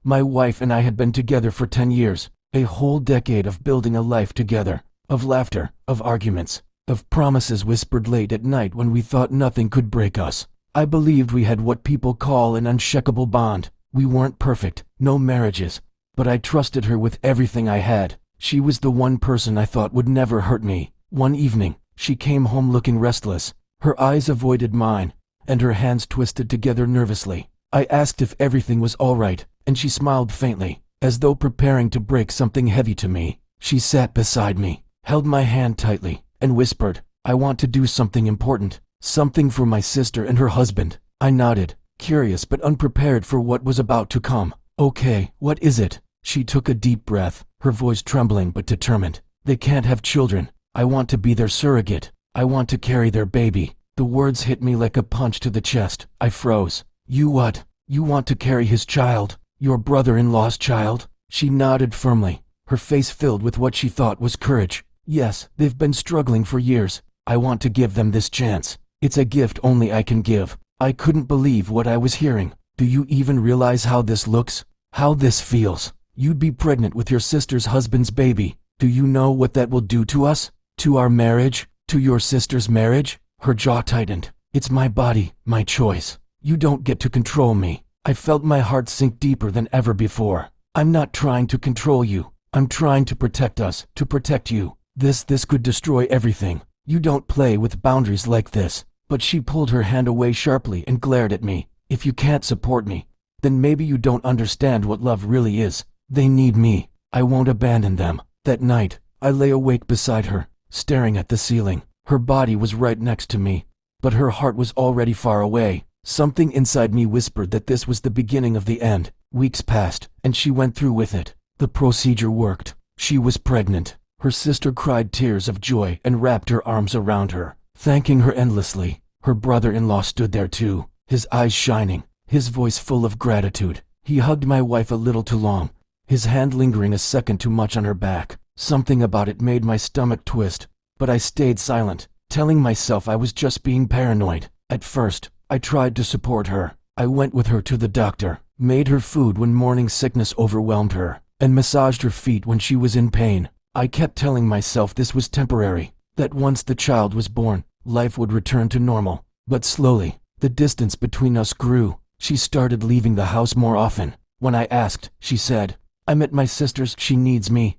My wife and I had been together for 10 years, a whole decade of building a life together, of laughter, of arguments, of promises whispered late at night when we thought nothing could break us. I believed we had what people call an unshakable bond. We weren't perfect, no marriages, but I trusted her with everything I had. She was the one person I thought would never hurt me. One evening, she came home looking restless. Her eyes avoided mine, and her hands twisted together nervously. I asked if everything was all right, and she smiled faintly, as though preparing to break something heavy to me. She sat beside me, held my hand tightly, and whispered, "I want to do something important, something for my sister and her husband." I nodded, curious but unprepared for what was about to come. "Okay, what is it?" She took a deep breath, her voice trembling but determined. "They can't have children. I want to be their surrogate. I want to carry their baby." The words hit me like a punch to the chest. I froze. "You what? You want to carry his child? Your brother-in-law's child?" She nodded firmly, her face filled with what she thought was courage. "Yes, they've been struggling for years. I want to give them this chance. It's a gift only I can give." I couldn't believe what I was hearing. "Do you even realize how this looks? How this feels? You'd be pregnant with your sister's husband's baby. Do you know what that will do to us? To our marriage? To your sister's marriage?" Her jaw tightened. "It's my body, my choice. You don't get to control me." I felt my heart sink deeper than ever before. "I'm not trying to control you. I'm trying to protect us, to protect you. This could destroy everything. You don't play with boundaries like this." But she pulled her hand away sharply and glared at me. "If you can't support me, then maybe you don't understand what love really is. They need me. I won't abandon them." That night, I lay awake beside her, staring at the ceiling. Her body was right next to me, but her heart was already far away. Something inside me whispered that this was the beginning of the end. Weeks passed, and she went through with it. The procedure worked. She was pregnant. Her sister cried tears of joy and wrapped her arms around her, thanking her endlessly. Her brother-in-law stood there too, his eyes shining, his voice full of gratitude. He hugged my wife a little too long, his hand lingering a second too much on her back. Something about it made my stomach twist, but I stayed silent, telling myself I was just being paranoid. At first, I tried to support her. I went with her to the doctor, made her food when morning sickness overwhelmed her, and massaged her feet when she was in pain. I kept telling myself this was temporary, that once the child was born, life would return to normal. But slowly, the distance between us grew. She started leaving the house more often. When I asked, she said, "I'm at my sister's, she needs me."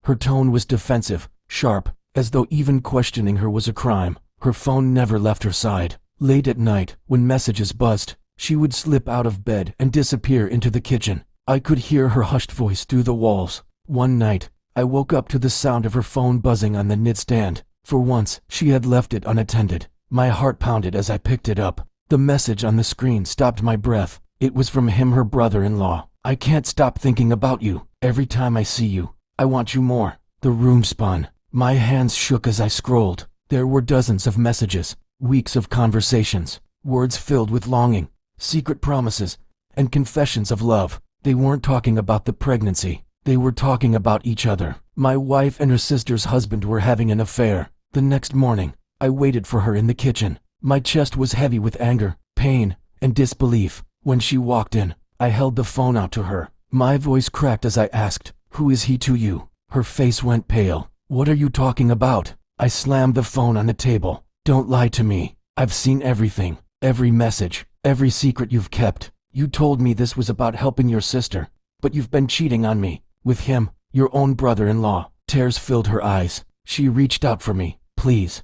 Her tone was defensive, sharp, as though even questioning her was a crime. Her phone never left her side. Late at night, when messages buzzed, she would slip out of bed and disappear into the kitchen. I could hear her hushed voice through the walls. One night, I woke up to the sound of her phone buzzing on the nightstand. For once, she had left it unattended. My heart pounded as I picked it up. The message on the screen stopped my breath. It was from him, her brother-in-law. "I can't stop thinking about you. Every time I see you, I want you more." The room spun. My hands shook as I scrolled. There were dozens of messages, weeks of conversations, words filled with longing, secret promises, and confessions of love. They weren't talking about the pregnancy. They were talking about each other. My wife and her sister's husband were having an affair. The next morning, I waited for her in the kitchen. My chest was heavy with anger, pain, and disbelief. When she walked in, I held the phone out to her. My voice cracked as I asked, "Who is he to you?" Her face went pale. "What are you talking about?" I slammed the phone on the table. "Don't lie to me. I've seen everything, every message, every secret you've kept. You told me this was about helping your sister, but you've been cheating on me. With him, your own brother-in-law." Tears filled her eyes. She reached out for me. Please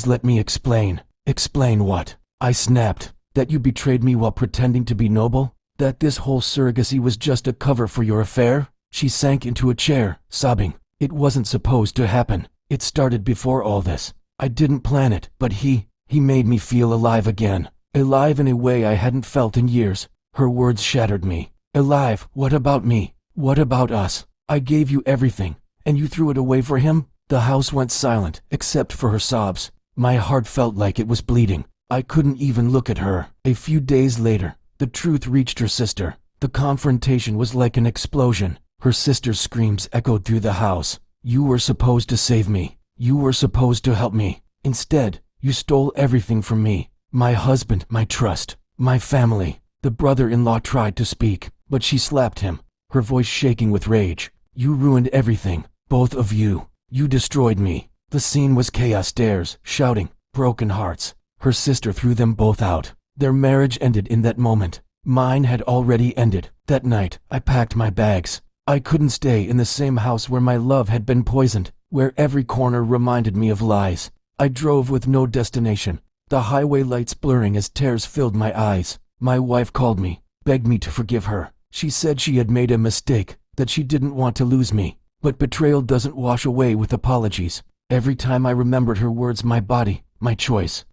let me explain." "Explain what?" I snapped. "That you betrayed me while pretending to be noble? That this whole surrogacy was just a cover for your affair?" She sank into a chair, sobbing. "It wasn't supposed to happen. It started before all this. I didn't plan it, but he made me feel alive again. Alive in a way I hadn't felt in years." Her words shattered me. "Alive? What about me? What about us? I gave you everything, and you threw it away for him?" The house went silent, except for her sobs. My heart felt like it was bleeding. I couldn't even look at her. A few days later, the truth reached her sister. The confrontation was like an explosion. Her sister's screams echoed through the house. "You were supposed to save me. You were supposed to help me. Instead, you stole everything from me. My husband, my trust, my family." The brother-in-law tried to speak, but she slapped him, her voice shaking with rage. "You ruined everything, both of you. You destroyed me." The scene was chaos, stares, shouting, broken hearts. Her sister threw them both out. Their marriage ended in that moment. Mine had already ended. That night, I packed my bags. I couldn't stay in the same house where my love had been poisoned, where every corner reminded me of lies. I drove with no destination, the highway lights blurring as tears filled my eyes. My wife called me, begged me to forgive her. She said she had made a mistake, that she didn't want to lose me. But betrayal doesn't wash away with apologies. Every time I remembered her words, my body, my choice,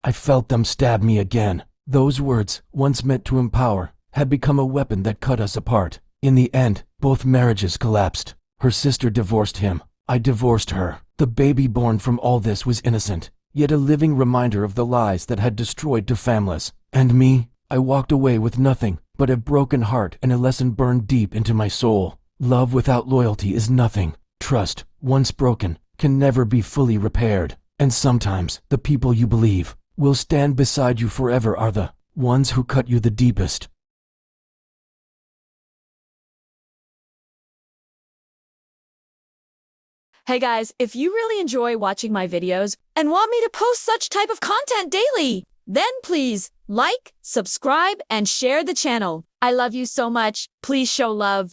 I felt them stab me again. Those words, once meant to empower, had become a weapon that cut us apart. In the end, both marriages collapsed. Her sister divorced him. I divorced her. The baby born from all this was innocent, yet a living reminder of the lies that had destroyed two families. And me, I walked away with nothing but a broken heart and a lesson burned deep into my soul. Love without loyalty is nothing. Trust, once broken, can never be fully repaired. And sometimes, the people you believe will stand beside you forever are the ones who cut you the deepest. Hey guys, if you really enjoy watching my videos and want me to post such type of content daily, then please like, subscribe, and share the channel. I love you so much. Please show love.